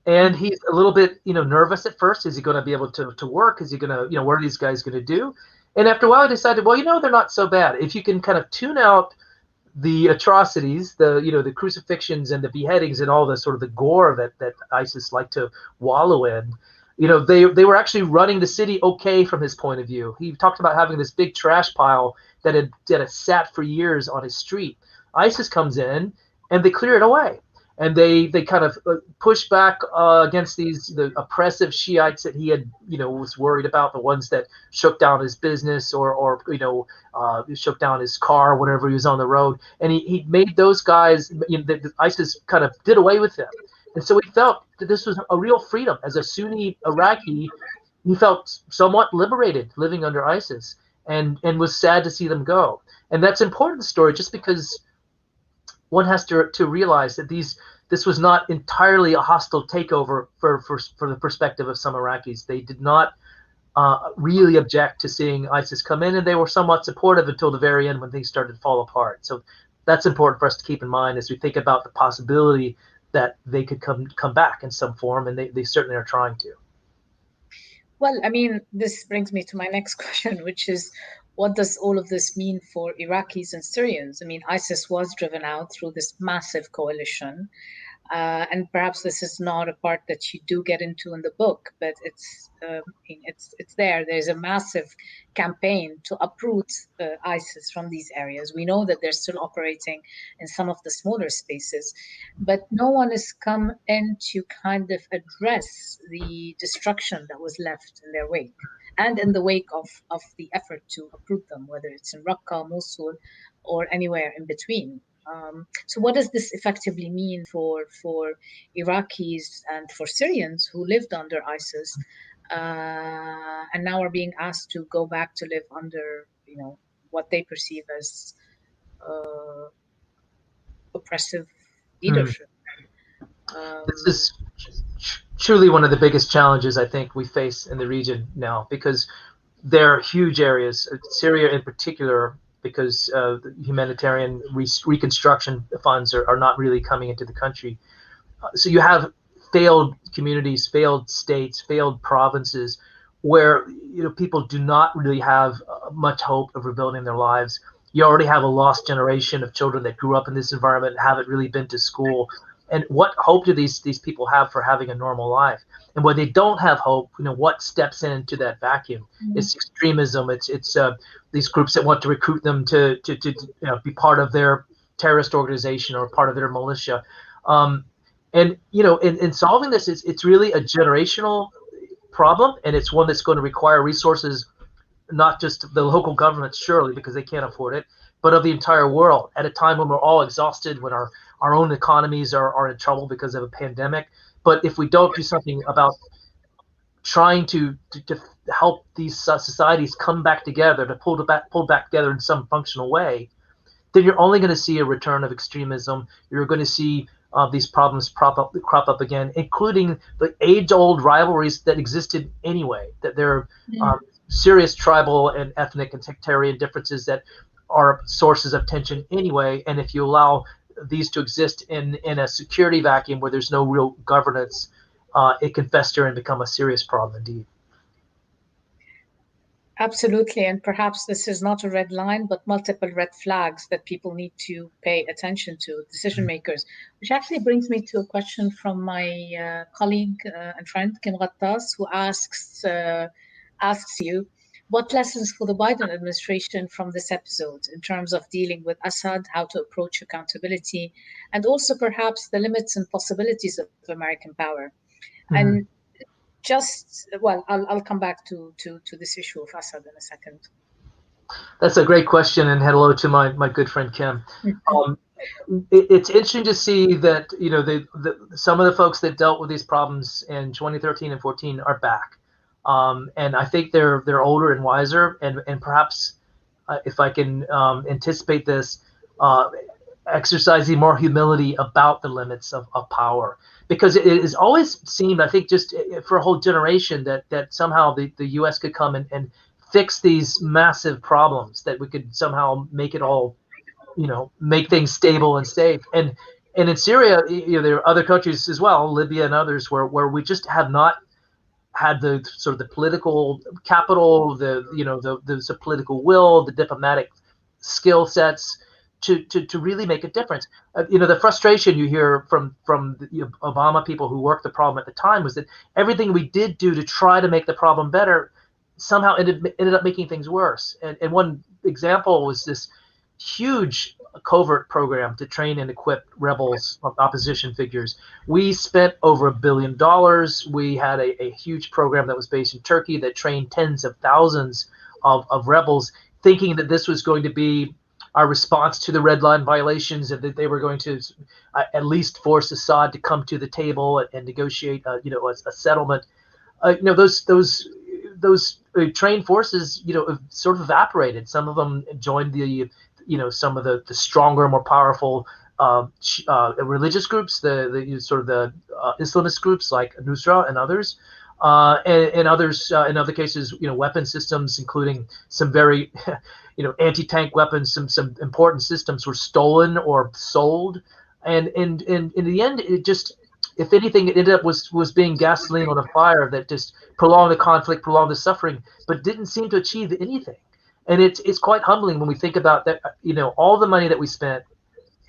B: and he's a little bit nervous at first. Is he going to be able to work? Is he going to what are these guys going to do? And after a while, he decided, well, they're not so bad if you can kind of tune out the atrocities, the crucifixions and the beheadings and all the sort of the gore that ISIS like to wallow in. They were actually running the city okay from his point of view. He talked about having this big trash pile that had sat for years on his street. ISIS comes in and they clear it away, and they kind of push back against the oppressive Shiites that he had was worried about, the ones that shook down his business or shook down his car whenever he was on the road, and he made those guys. The ISIS kind of did away with them. And so he felt that this was a real freedom. As a Sunni Iraqi, he felt somewhat liberated living under ISIS and was sad to see them go. And that's an important story just because one has to realize that this was not entirely a hostile takeover for the perspective of some Iraqis. They did not really object to seeing ISIS come in, and they were somewhat supportive until the very end when things started to fall apart. So that's important for us to keep in mind as we think about the possibility that they could come back in some form, and they certainly are trying to.
A: Well, I mean, this brings me to my next question, which is, what does all of this mean for Iraqis and Syrians? I mean, ISIS was driven out through this massive coalition. And perhaps this is not a part that you do get into in the book, but it's there. There's a massive campaign to uproot ISIS from these areas. We know that they're still operating in some of the smaller spaces, but no one has come in to kind of address the destruction that was left in their wake and in the wake of the effort to uproot them, whether it's in Raqqa, Mosul, or anywhere in between. So what does this effectively mean for Iraqis and for Syrians who lived under ISIS and now are being asked to go back to live under, what they perceive as oppressive leadership?
B: This is truly one of the biggest challenges I think we face in the region now, because there are huge areas, Syria in particular, because the humanitarian reconstruction funds are not really coming into the country. So you have failed communities, failed states, failed provinces, where people do not really have much hope of rebuilding their lives. You already have a lost generation of children that grew up in this environment and haven't really been to school. And what hope do these people have for having a normal life? And when they don't have hope, what steps into that vacuum? Mm-hmm. It's extremism. It's these groups that want to recruit them to be part of their terrorist organization or part of their militia. And in solving this, it's really a generational problem, and it's one that's going to require resources, not just the local governments, surely, because they can't afford it, but of the entire world at a time when we're all exhausted, when our own economies are in trouble because of a pandemic. But if we don't do something about trying to help these societies come back together, to pull back together in some functional way, then you're only going to see a return of extremism. You're going to see these problems crop up again, including the age-old rivalries that existed anyway, that there are serious tribal and ethnic and sectarian differences that are sources of tension anyway. And if you allow these to exist in a security vacuum where there's no real governance, it can fester and become a serious problem indeed.
A: Absolutely. And perhaps this is not a red line, but multiple red flags that people need to pay attention to, decision makers, which actually brings me to a question from my colleague and friend, Kim Ghattas, who asks you, what lessons for the Biden administration from this episode in terms of dealing with Assad, how to approach accountability, and also perhaps the limits and possibilities of American power? Mm-hmm. And I'll come back to this issue of Assad in a second.
B: That's a great question, and hello to my good friend Kim. It's interesting to see that some of the folks that dealt with these problems in 2013 and 14 are back. And I think they're older and wiser, and perhaps if I can anticipate this, exercising more humility about the limits of power, because it has always seemed, I think, just for a whole generation that somehow the U.S. could come and fix these massive problems, that we could somehow make it all, make things stable and safe. And in Syria, there are other countries as well, Libya and others, where we just have not had the sort of the political capital, the political will, the diplomatic skill sets to really make a difference. The frustration you hear from the Obama people who worked the problem at the time was that everything we did do to try to make the problem better somehow ended up making things worse. And one example was this huge covert program to train and equip rebels, opposition figures. We spent over $1 billion. We had a huge program that was based in Turkey that trained tens of thousands of rebels, thinking that this was going to be our response to the red line violations, and that they were going to at least force Assad to come to the table and negotiate a settlement. Those trained forces sort of evaporated. Some of them joined some of the stronger, more powerful religious groups, the Islamist groups like Nusra and others, and others in other cases, weapon systems, including some very anti-tank weapons, some important systems were stolen or sold. And in the end, it just, if anything, it ended up was being gasoline on a fire that just prolonged the conflict, prolonged the suffering, but didn't seem to achieve anything. And it's quite humbling when we think about that, all the money that we spent,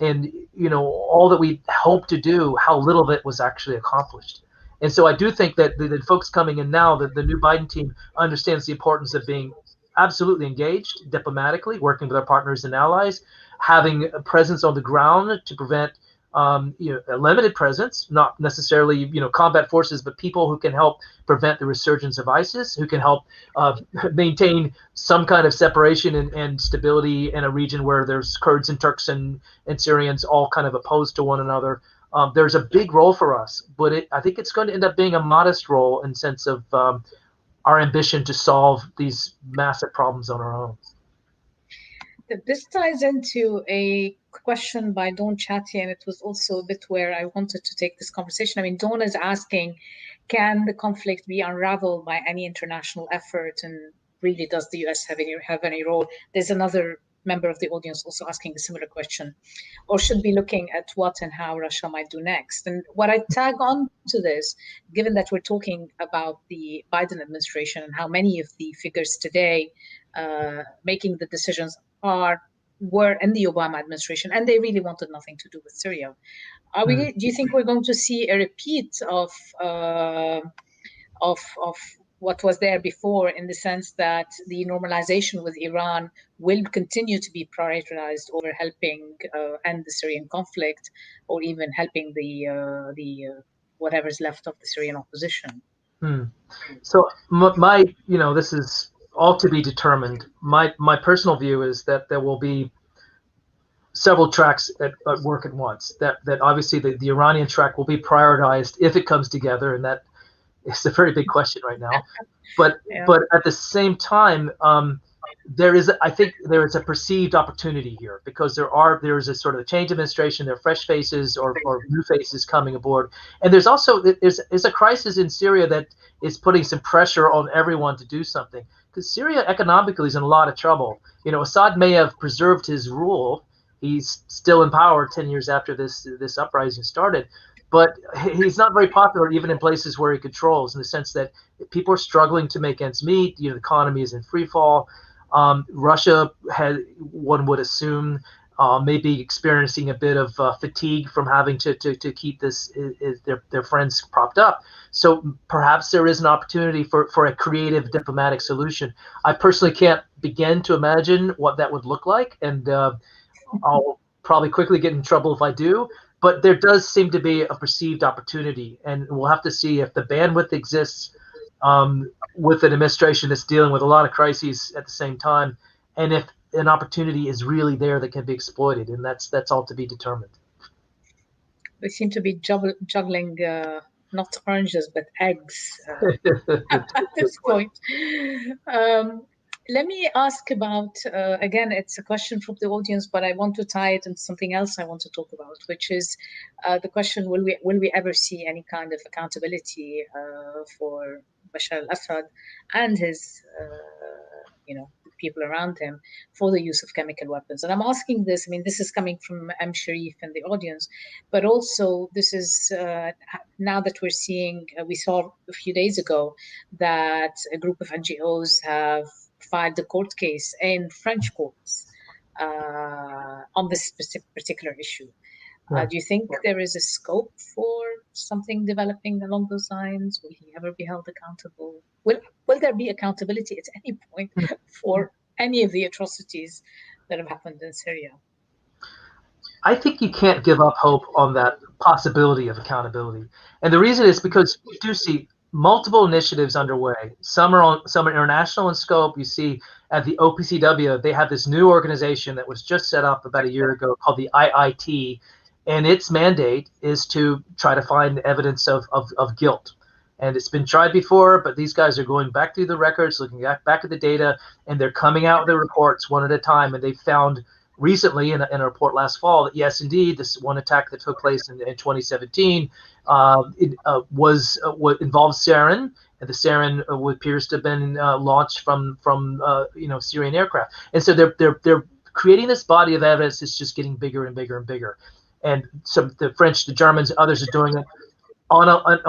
B: and all that we hoped to do, how little of it was actually accomplished. And so I do think that the folks coming in now, the new Biden team, understands the importance of being absolutely engaged diplomatically, working with our partners and allies, having a presence on the ground to prevent a limited presence, not necessarily combat forces, but people who can help prevent the resurgence of ISIS, who can help maintain some kind of separation and stability in a region where there's Kurds and Turks and Syrians all kind of opposed to one another. There's a big role for us, but I think it's going to end up being a modest role in sense of our ambition to solve these massive problems on our own.
A: This ties into a question by Dawn Chatty, and it was also a bit where I wanted to take this conversation. I mean, Dawn is asking, can the conflict be unraveled by any international effort? And really, does the US have any role? There's another member of the audience also asking a similar question. Or should be looking at what and how Russia might do next. And what I tag on to this, given that we're talking about the Biden administration and how many of the figures today making the decisions were in the Obama administration, and they really wanted nothing to do with Syria. Do you think we're going to see a repeat of what was there before, in the sense that the normalization with Iran will continue to be prioritized over helping end the Syrian conflict, or even helping the whatever's left of the Syrian opposition?
B: So my, this is all to be determined. My personal view is that there will be several tracks at work at once. That obviously the Iranian track will be prioritized if it comes together, and that is a very big question right now. But at the same time, I think there is a perceived opportunity here, because there is a sort of a change of administration, there are fresh faces or new faces coming aboard, and there's a crisis in Syria that is putting some pressure on everyone to do something, because Syria economically is in a lot of trouble. Assad may have preserved his rule; he's still in power 10 years after this uprising started. But he's not very popular even in places where he controls, in the sense that people are struggling to make ends meet. The economy is in free fall. Russia one would assume, may be experiencing a bit of fatigue from having to keep their friends propped up. So perhaps there is an opportunity for a creative diplomatic solution. I personally can't begin to imagine what that would look like, and I'll probably quickly get in trouble if I do. But there does seem to be a perceived opportunity, and we'll have to see if the bandwidth exists with an administration that's dealing with a lot of crises at the same time, and if an opportunity is really there that can be exploited, and that's all to be determined.
A: We seem to be juggling not oranges but eggs at this point. Let me ask about, again, it's a question from the audience, but I want to tie it into something else I want to talk about, which is the question, will we ever see any kind of accountability for Bashar al-Assad and his, people around him for the use of chemical weapons? And I'm asking this, this is coming from M. Sharif in the audience, but also this is now that we saw a few days ago that a group of NGOs have filed a court case in French courts on this particular issue. Do you think there is a scope for something developing along those lines? Will he ever be held accountable? Will there be accountability at any point for any of the atrocities that have happened in Syria?
B: I think you can't give up hope on that possibility of accountability. And the reason is because we do see multiple initiatives underway. Some are international in scope. You see at the OPCW, they have this new organization that was just set up about a year ago called the IIT, and its mandate is to try to find evidence of guilt. And it's been tried before, but these guys are going back through the records, looking back at the data, and they're coming out with the reports one at a time. And they found recently in a report last fall that yes, indeed, this one attack that took place in 2017 was what involved sarin, and the sarin appears to have been launched from Syrian aircraft. And so they're creating this body of evidence that's just getting bigger and bigger and bigger. and the French, the Germans, others are doing it on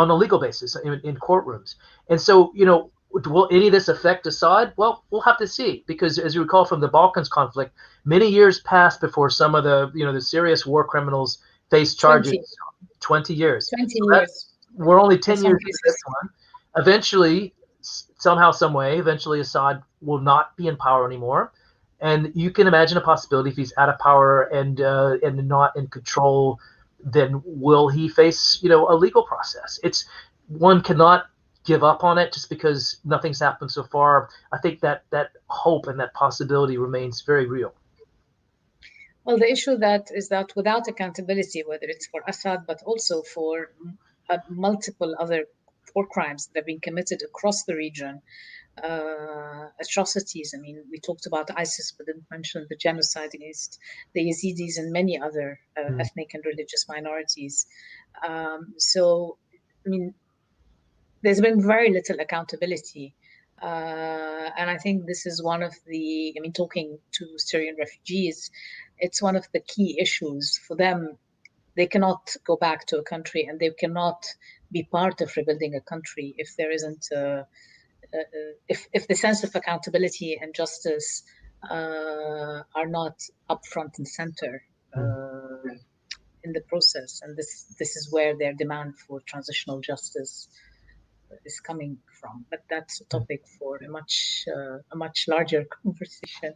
B: a legal basis in courtrooms. And so, will any of this affect Assad? Well, we'll have to see, because as you recall from the Balkans conflict, many years passed before some of the serious war criminals faced charges. 20 years.
A: 20 years.
B: We're only 10 years into this one. Eventually, somehow, some way, Assad will not be in power anymore. And you can imagine a possibility, if he's out of power and not in control, then will he face a legal process? One cannot give up on it just because nothing's happened so far. I think that hope and that possibility remains very real.
A: Well, the issue is that without accountability, whether it's for Assad, but also for multiple other war crimes that have been committed across the region, atrocities. I mean, we talked about ISIS, but didn't mention the genocide against the Yazidis and many other ethnic and religious minorities. So, I mean, there's been very little accountability. And I think this is one of talking to Syrian refugees, it's one of the key issues for them. They cannot go back to a country, and they cannot be part of rebuilding a country if there isn't if the sense of accountability and justice are not up front and center in the process. And this is where their demand for transitional justice is coming from. But that's a topic for a much larger conversation.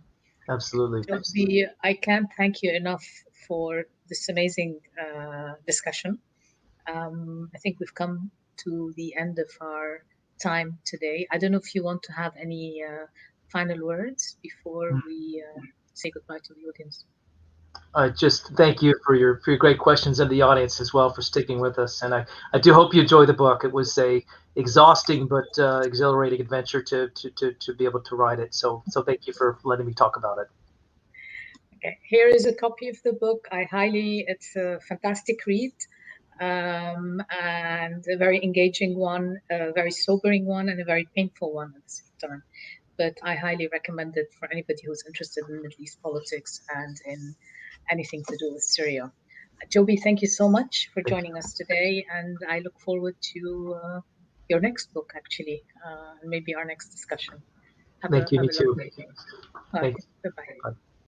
B: Absolutely.
A: Joby, I can't thank you enough for this amazing discussion. I think we've come to the end of our time today. I don't know if you want to have any final words before we say goodbye to the audience.
B: Just thank you for your great questions, and the audience as well for sticking with us. And I do hope you enjoy the book. It was a exhausting but exhilarating adventure to be able to write it. So thank you for letting me talk about it.
A: Okay, here is a copy of the book. It's a fantastic read. And a very engaging one, a very sobering one, and a very painful one at the same time. But I highly recommend it for anybody who's interested in Middle East politics and in anything to do with Syria. Joby, thank you so much for joining us today, and I look forward to your next book, actually, and maybe our next discussion.
B: Thank you, me too.
A: Okay, bye-bye.